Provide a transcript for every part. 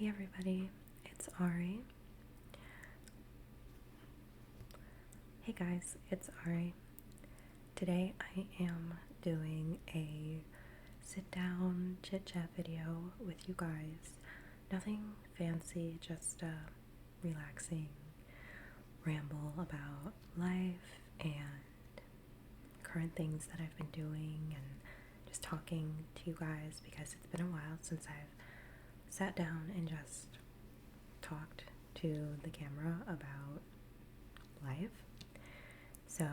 Hey everybody, it's Ari. Hey guys, it's Ari. Today I am doing a sit down chit chat video with you guys. Nothing fancy, just a relaxing ramble about life and current things that I've been doing and just talking to you guys because it's been a while since I've sat down and just talked to the camera about life. So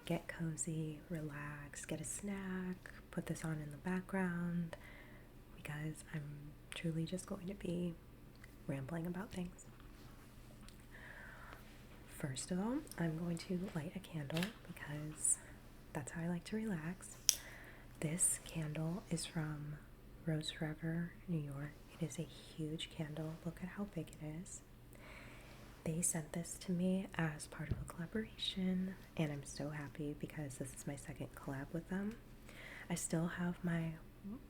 get cozy, relax, get a snack, put this on in the background because I'm truly just going to be rambling about things. First of all, I'm going to light a candle because that's how I like to relax. This candle is from Rose Forever, New York. It is a huge candle. Look at how big it is. They sent this to me as part of a collaboration, and I'm so happy because this is my second collab with them. I still have my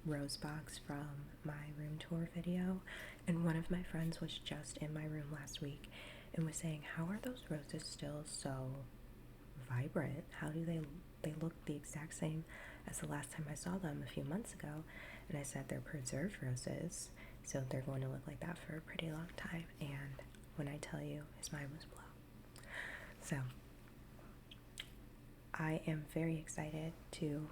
rose box from my room tour video, and one of my friends was just in my room last week and was saying, how are those roses still so vibrant? How do they look the exact same as the last time I saw them a few months ago? And I said they're preserved roses, so they're going to look like that for a pretty long time. And when I tell you, his mind was blown. So I am very excited to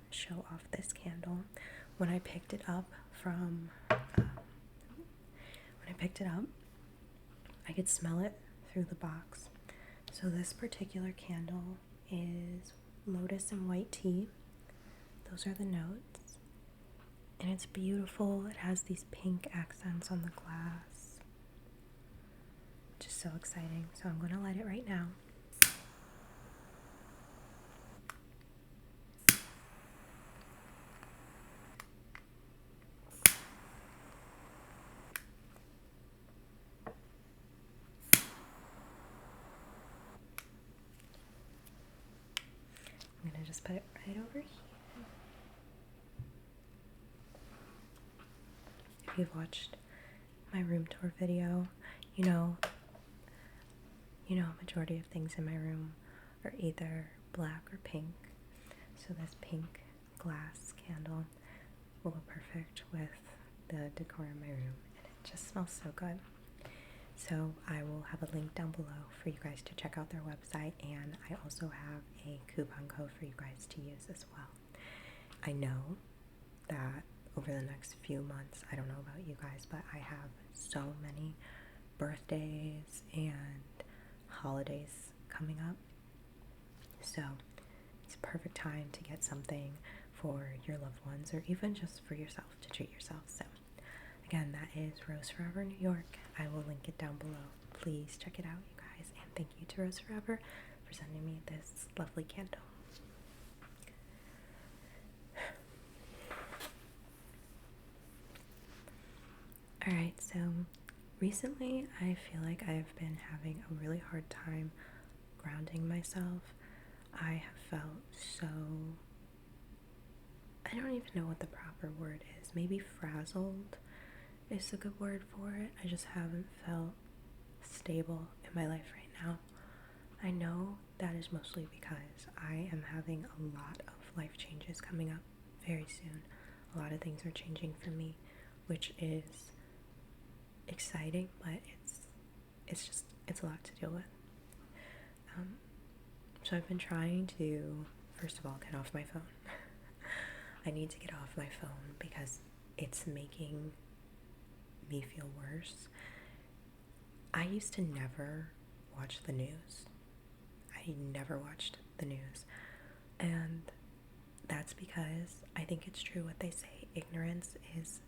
show off this candle. When I picked it up, I could smell it through the box. So this particular candle is lotus and white tea. Those are the notes. And it's beautiful. It has these pink accents on the glass. Just so exciting. So I'm going to light it right now. I'm going to just put it right over here. If you've watched my room tour video, you know majority of things in my room are either black or pink. So this pink glass candle will look perfect with the decor in my room, and it just smells so good. So I will have a link down below for you guys to check out their website, and I also have a coupon code for you guys to use as well. I know that over the next few months, I don't know about you guys, but I have so many birthdays and holidays coming up. So it's a perfect time to get something for your loved ones or even just for yourself to treat yourself. So again, that is Rose Forever, New York. I will link it down below. Please check it out, you guys. And thank you to Rose Forever for sending me this lovely candle. Alright, so recently I feel like I've been having a really hard time grounding myself. I have felt so, I don't even know what the proper word is. Maybe frazzled is a good word for it. I just haven't felt stable in my life right now. I know that is mostly because I am having a lot of life changes coming up very soon. A lot of things are changing for me, which is exciting, but it's a lot to deal with. So I've been trying to, first of all, get off my phone. I need to get off my phone because it's making me feel worse. I used to never watch the news. I never watched the news. And that's because I think it's true what they say, ignorance is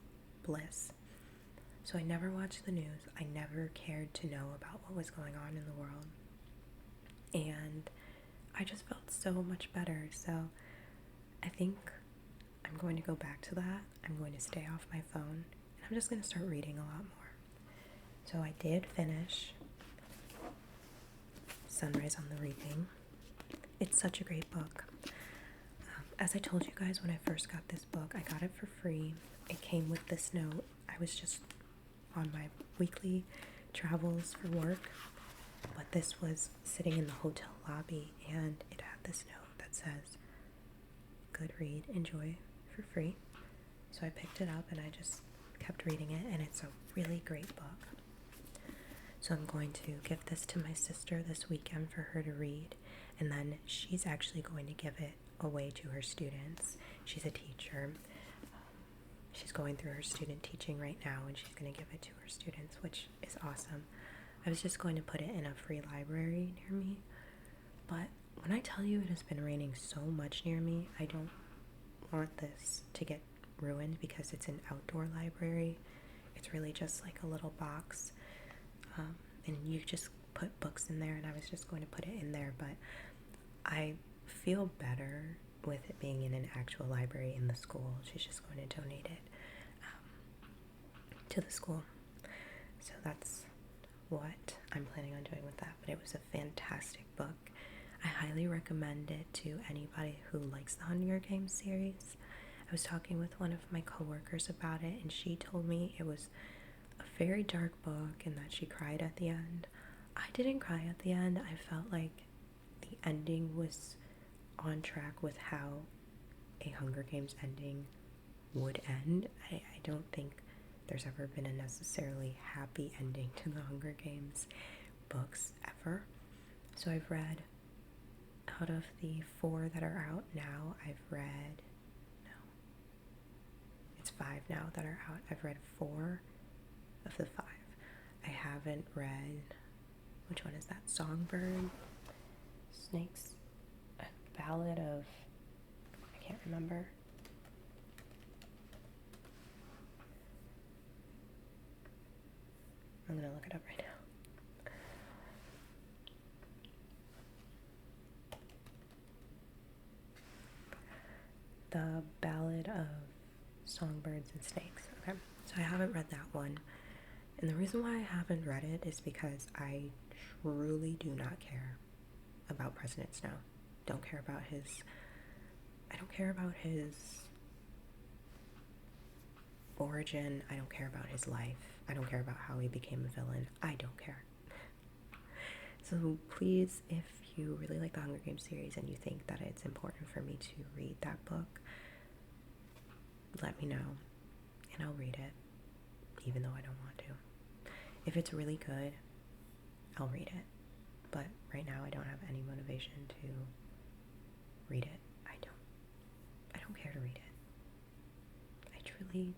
bliss. So I never watched the news. I never cared to know about what was going on in the world. And I just felt so much better. So I think I'm going to go back to that. I'm going to stay off my phone. And I'm just going to start reading a lot more. So I did finish Sunrise on the Reaping. It's such a great book. As I told you guys when I first got this book, I got it for free. It came with this note I was just on my weekly travels for work, but this was sitting in the hotel lobby, and it had this note that says, "Good read, enjoy for free." So I picked it up and I just kept reading it, and it's a really great book. So I'm going to give this to my sister this weekend for her to read, and then she's actually going to give it away to her students. She's a teacher. She's going through her student teaching right now, and she's going to give it to her students, which is awesome. I was just going to put it in a free library near me, but when I tell you it has been raining so much near me, I don't want this to get ruined because it's an outdoor library. It's really just like a little box, and you just put books in there, and I was just going to put it in there, but I feel better with it being in an actual library in the school. She's just going to donate it to the school. So that's what I'm planning on doing with that. But it was a fantastic book. I highly recommend it to anybody who likes the Hunger Games series. I was talking with one of my coworkers about it, and she told me it was a very dark book and that she cried at the end. I didn't cry at the end. I felt like the ending was on track with how a Hunger Games ending would end. I don't think there's ever been a necessarily happy ending to the Hunger Games books ever. So I've read, out of the 4 that are out now, it's 5 now that are out. I've read 4 of the 5. I haven't read, which one is that? Songbird? Snakes? A Ballad of, I can't remember. I'm gonna look it up right now. The Ballad of Songbirds and Snakes. Okay, so I haven't read that one. And the reason why I haven't read it is because I truly do not care about President Snow. I don't care about his origin. I don't care about his life. I don't care about how he became a villain. I don't care. So please, if you really like the Hunger Games series and you think that it's important for me to read that book, let me know and I'll read it, even though I don't want to. If it's really good, I'll read it. But right now I don't have any motivation to read it. I don't care to read it. I truly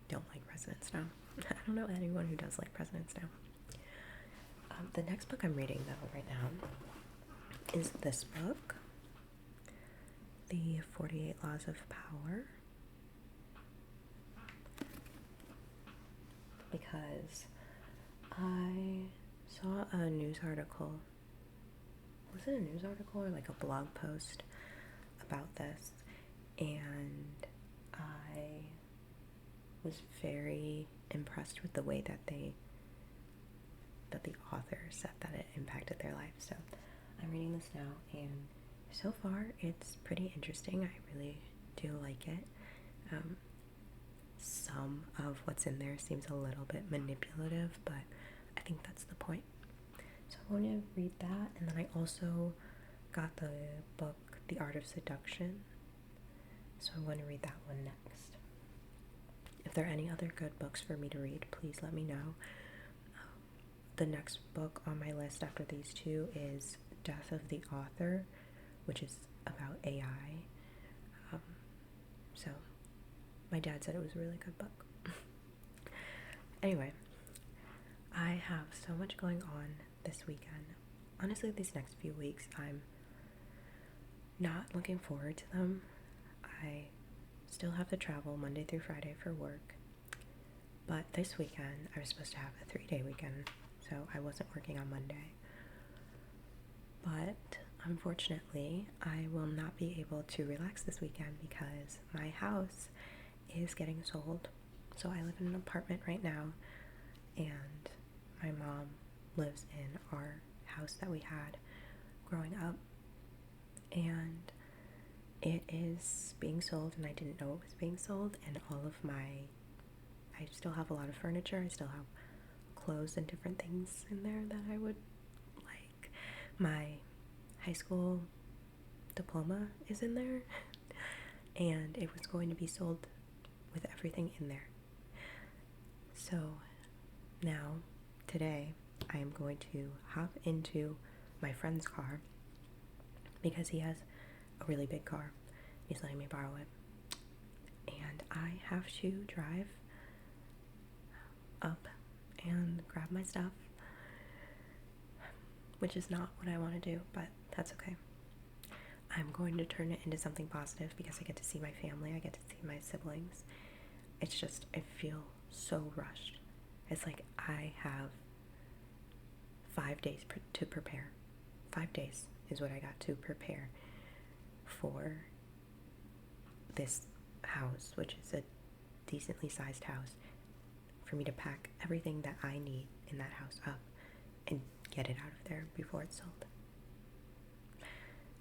don't like President Snow. I don't know anyone who does like President Snow. The next book I'm reading, though, right now is this book, The 48 Laws of Power, because I saw a news article. Was it a news article or like a blog post about this? And I was very impressed with the way that the author said that it impacted their life. So I'm reading this now, and so far it's pretty interesting. I really do like it. Some of what's in there seems a little bit manipulative, but I think that's the point. So I'm going to read that, and then I also got the book The Art of Seduction, so I'm going to read that one next. If there are any other good books for me to read, please let me know. The next book on my list after these 2 is Death of the Author, which is about AI. So my dad said it was a really good book. Anyway, I have so much going on this weekend. Honestly, these next few weeks, I'm not looking forward to them. I still have to travel Monday through Friday for work. But this weekend, I was supposed to have a 3-day weekend, so I wasn't working on Monday. But unfortunately, I will not be able to relax this weekend because my house is getting sold. So I live in an apartment right now, and my mom lives in our house that we had growing up, and it is being sold, and I didn't know it was being sold, and all of my I still have a lot of furniture. I still have clothes and different things in there that I would like. My high school diploma is in there, and it was going to be sold with everything in there. So now, today, I am going to hop into my friend's car because he has a really big car. He's letting me borrow it. And I have to drive up and grab my stuff, which is not what I want to do, but that's okay. I'm going to turn it into something positive because I get to see my family, I get to see my siblings. It's just, I feel so rushed. It's like I have 5 days to prepare. 5 days is what I got to prepare for this house, which is a decently sized house, for me to pack everything that I need in that house up and get it out of there before it's sold.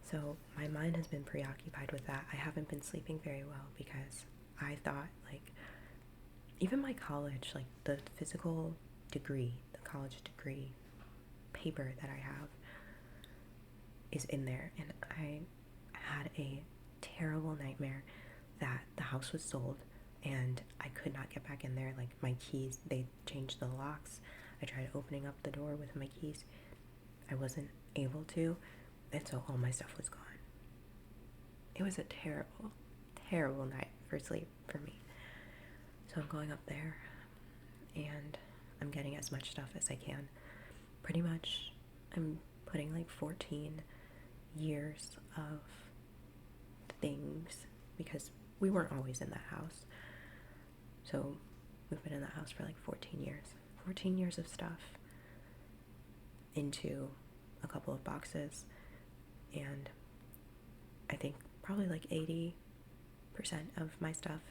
So my mind has been preoccupied with that. I haven't been sleeping very well because I thought, like, even my college, like the physical degree, the college degree paper that I have is in there, and I had a terrible nightmare that the house was sold and I could not get back in there. Like, my keys, they changed the locks. I tried opening up the door with my keys. I wasn't able to, and so all my stuff was gone. It was a terrible, terrible night for sleep for me. So I'm going up there and I'm getting as much stuff as I can. Pretty much I'm putting like 14 years of things, because we weren't always in that house. So we've been in that house for like 14 years. 14 years of stuff into a couple of boxes, and I think probably like 80% of my stuff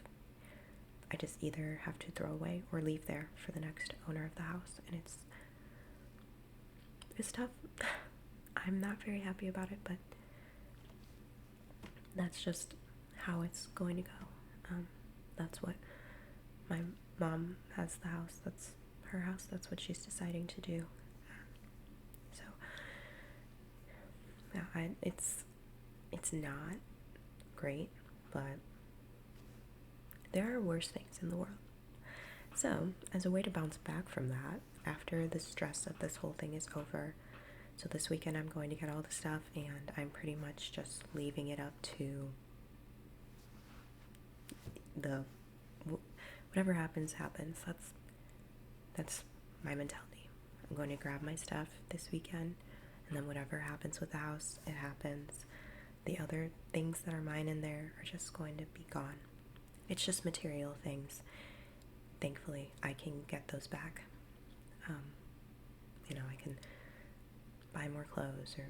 I just either have to throw away or leave there for the next owner of the house, and it's tough. I'm not very happy about it, but that's just how it's going to go. That's what my mom has the house. That's her house. That's what she's deciding to do. So yeah, it's not great, but there are worse things in the world. So as a way to bounce back from that, after the stress of this whole thing is over, so this weekend I'm going to get all the stuff, and I'm pretty much just leaving it up to whatever happens. That's my mentality. I'm going to grab my stuff this weekend, and then whatever happens with the house, it happens. The other things that are mine in there are just going to be gone. It's just material things. Thankfully, I can get those back. I can buy more clothes or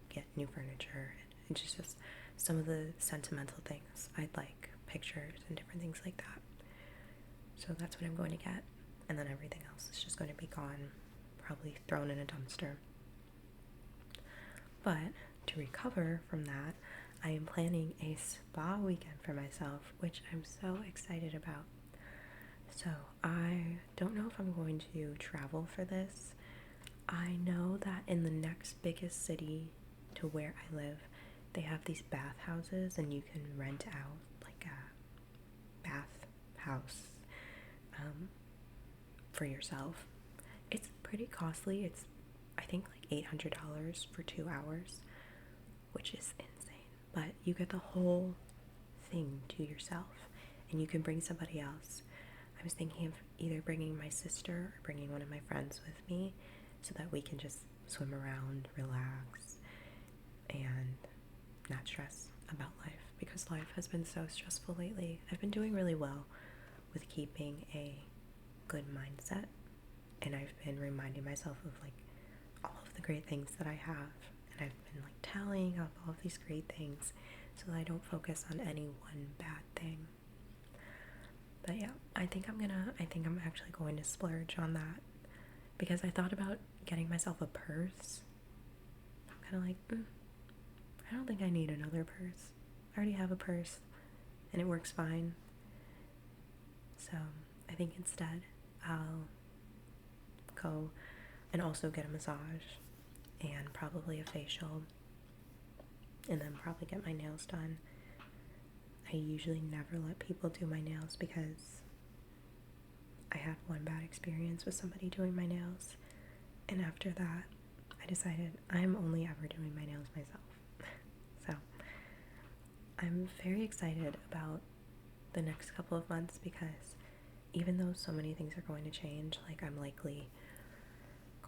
get new furniture. It's just some of the sentimental things I'd like, pictures and different things like that. So that's what I'm going to get, and then everything else is just going to be gone, probably thrown in a dumpster. But to recover from that, I am planning a spa weekend for myself, which I'm so excited about. So I don't know if I'm going to travel for this. I know that in the next biggest city to where I live, they have these bath houses, and you can rent out like a bath house for yourself. It's pretty costly. It's, I think, like $800 for 2 hours, which is insane. But you get the whole thing to yourself, and you can bring somebody else. I was thinking of either bringing my sister or bringing one of my friends with me, so that we can just swim around, relax, and not stress about life, because life has been so stressful lately. I've been doing really well with keeping a good mindset, and I've been reminding myself of like all of the great things that I have, and I've been like tallying up all of these great things so that I don't focus on any one bad thing. But yeah, I think I'm actually going to splurge on that, because I thought about getting myself a purse. I'm kind of like, I don't think I need another purse. I already have a purse, and it works fine. So I think instead I'll go and also get a massage and probably a facial, and then probably get my nails done. I usually never let people do my nails because I had one bad experience with somebody doing my nails, and after that I decided I'm only ever doing my nails myself. So I'm very excited about the next couple of months because even though so many things are going to change, like I'm likely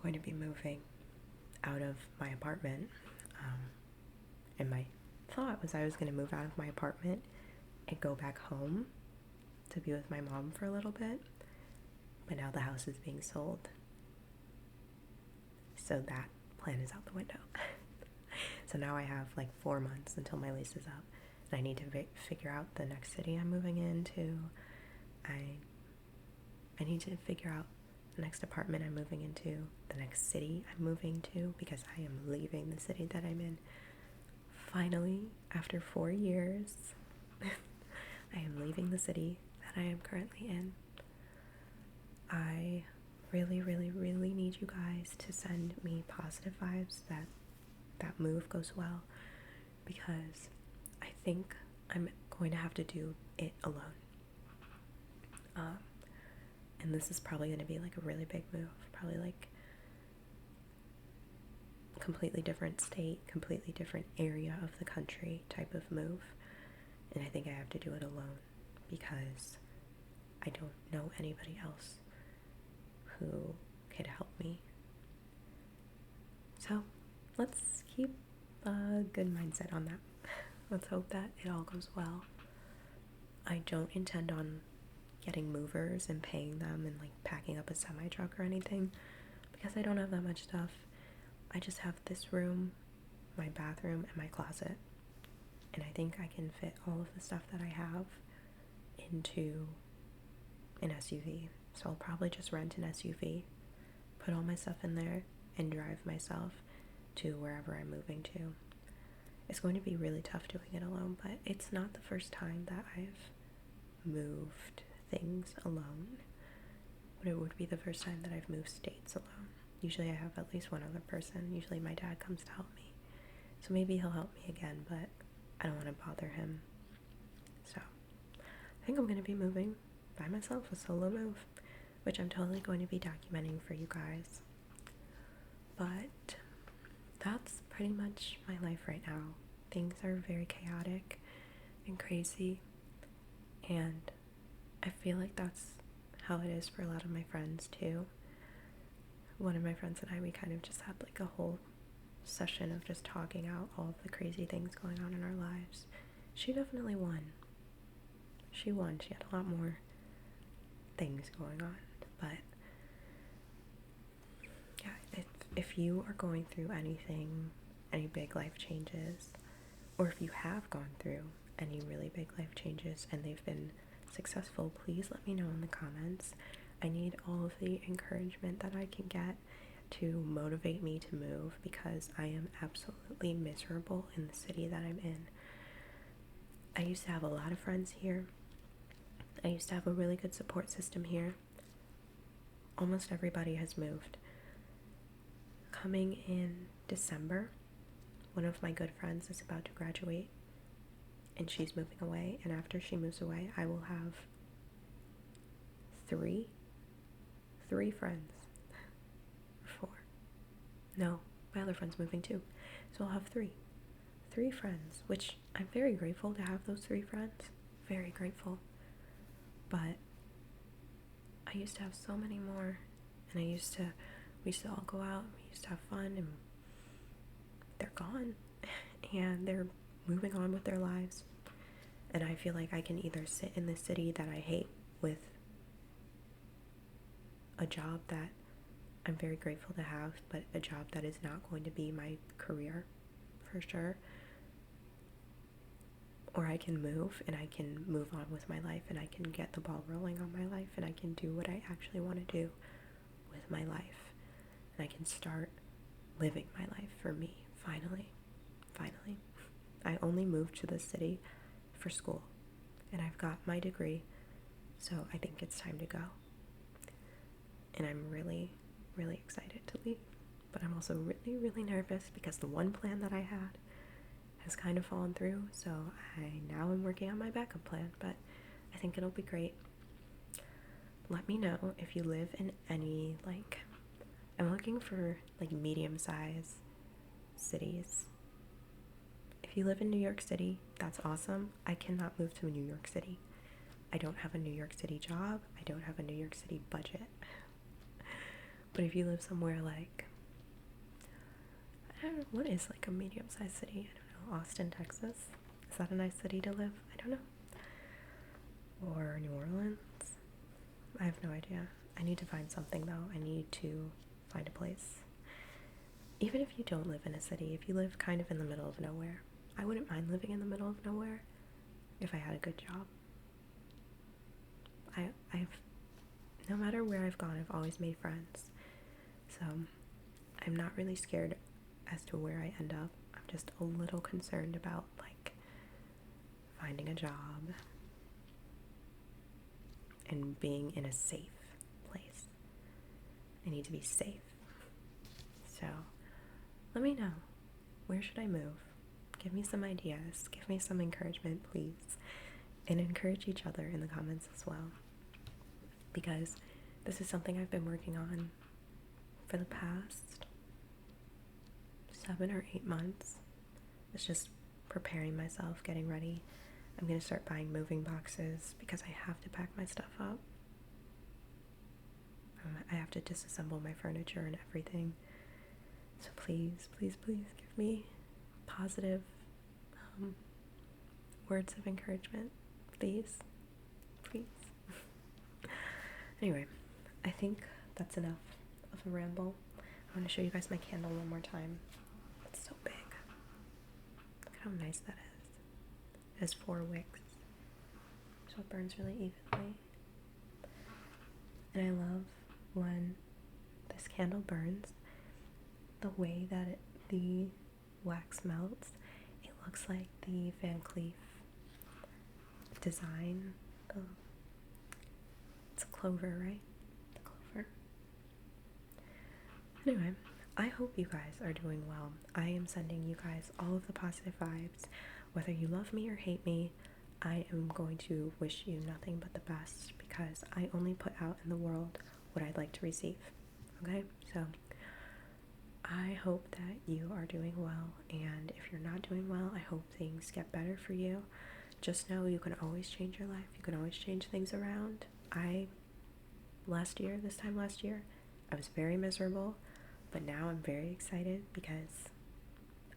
going to be moving out of my apartment, and my thought was I was going to move out of my apartment and go back home to be with my mom for a little bit, but now the house is being sold, so that plan is out the window. So now I have like 4 months until my lease is up, and I need to figure out the next city I'm moving into. I need to figure out the next apartment I'm moving into, the next city I'm moving to, because I am leaving the city that I'm in. Finally, after 4 years, I am leaving the city that I am currently in. I really, really, really need you guys to send me positive vibes that that move goes well, because I think I'm going to have to do it alone. And this is probably going to be like a really big move, probably like completely different state, completely different area of the country type of move. And I think I have to do it alone because I don't know anybody else who could help me. So let's keep a good mindset on that. Let's hope that it all goes well. I don't intend on getting movers and paying them and like packing up a semi truck or anything because I don't have that much stuff. I just have this room, my bathroom, and my closet, and I think I can fit all of the stuff that I have into an SUV. So I'll probably just rent an SUV, put all my stuff in there, and drive myself to wherever I'm moving to. It's going to be really tough doing it alone, but it's not the first time that I've moved things alone, but it would be the first time that I've moved states alone. Usually I have at least one other person. Usually my dad comes to help me, so maybe he'll help me again, but I don't want to bother him. So I think I'm going to be moving by myself, a solo move, which I'm totally going to be documenting for you guys. But that's pretty much my life right now. Things are very chaotic and crazy, and I feel like that's how it is for a lot of my friends too. One of my friends and I, we kind of just had like a whole session of just talking out all of the crazy things going on in our lives. She definitely won. She won. She had a lot more things going on. But yeah, if you are going through anything, any big life changes, or if you have gone through any really big life changes and they've been successful, please let me know in the comments. I need all of the encouragement that I can get to motivate me to move because I am absolutely miserable in the city that I'm in. I used to have a lot of friends here. I used to have a really good support system here. Almost everybody has moved. Coming in December, one of my good friends is about to graduate and she's moving away, and after she moves away I will have three friends. 4. No, my other friend's moving too. So I'll have three friends, which I'm very grateful to have those 3 friends. Very grateful. But I used to have so many more, and we used to all go out, we used to have fun, and they're gone. And they're moving on with their lives. And I feel like I can either sit in the city that I hate with a job that I'm very grateful to have, but a job that is not going to be my career for sure. Or I can move and I can move on with my life and I can get the ball rolling on my life and I can do what I actually want to do with my life. And I can start living my life for me, finally. I only moved to this city for school and I've got my degree, So I think it's time to go. And I'm really, really excited to leave. But I'm also really, really nervous because the one plan that I had has kind of fallen through. So I now am working on my backup plan, but I think it'll be great. Let me know if you live in any, like, I'm looking for like medium-sized cities. If you live in New York City, that's awesome. I cannot move to New York City. I don't have a New York City job. I don't have a New York City budget. But if you live somewhere like, I don't know, what is like a medium-sized city? I don't know, Austin, Texas? Is that a nice city to live? I don't know. Or New Orleans? I have no idea. I need to find something though. I need to find a place. Even if you don't live in a city, if you live kind of in the middle of nowhere, I wouldn't mind living in the middle of nowhere if I had a good job. I've no matter where I've gone, I've always made friends. So I'm not really scared as to where I end up. I'm just a little concerned about like finding a job and being in a safe place. I need to be safe. So let me know. Where should I move? Give me some ideas. Give me some encouragement, please. And encourage each other in the comments as well. Because this is something I've been working on for the past 7 or 8 months. It's just preparing myself, getting ready. I'm going to start buying moving boxes because I have to pack my stuff up. I have to disassemble my furniture and everything. So please, please, please give me positive words of encouragement. Please. Please. Anyway, I think that's enough of a ramble. I want to show you guys my candle one more time. It's so big. Look how nice that is. It has 4 wicks, so it burns really evenly. And I love when this candle burns, the way that the wax melts. It looks like the Van Cleef design. It's a clover, right? The clover. Anyway, I hope you guys are doing well. I am sending you guys all of the positive vibes. Whether you love me or hate me, I am going to wish you nothing but the best because I only put out in the world what I'd like to receive. Okay? So I hope that you are doing well, and if you're not doing well, I hope things get better for you. Just know you can always change your life. You can always change things around. This time last year, I was very miserable, but now I'm very excited because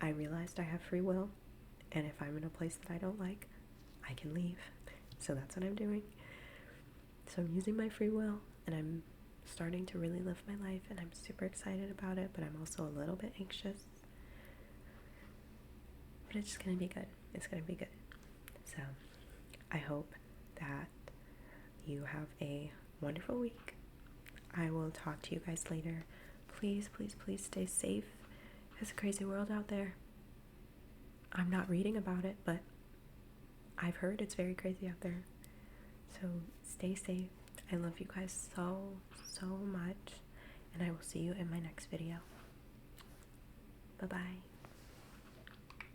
I realized I have free will, and if I'm in a place that I don't like, I can leave. So that's what I'm doing. So I'm using my free will, and I'm starting to really live my life, and I'm super excited about it, but I'm also a little bit anxious. But it's just gonna be good. It's gonna be good. So I hope that you have a wonderful week. I will talk to you guys later. Please, please, please stay safe. It's a crazy world out there. I'm not reading about it, but I've heard it's very crazy out there. So stay safe. I love you guys so, so much. And I will see you in my next video. Bye-bye.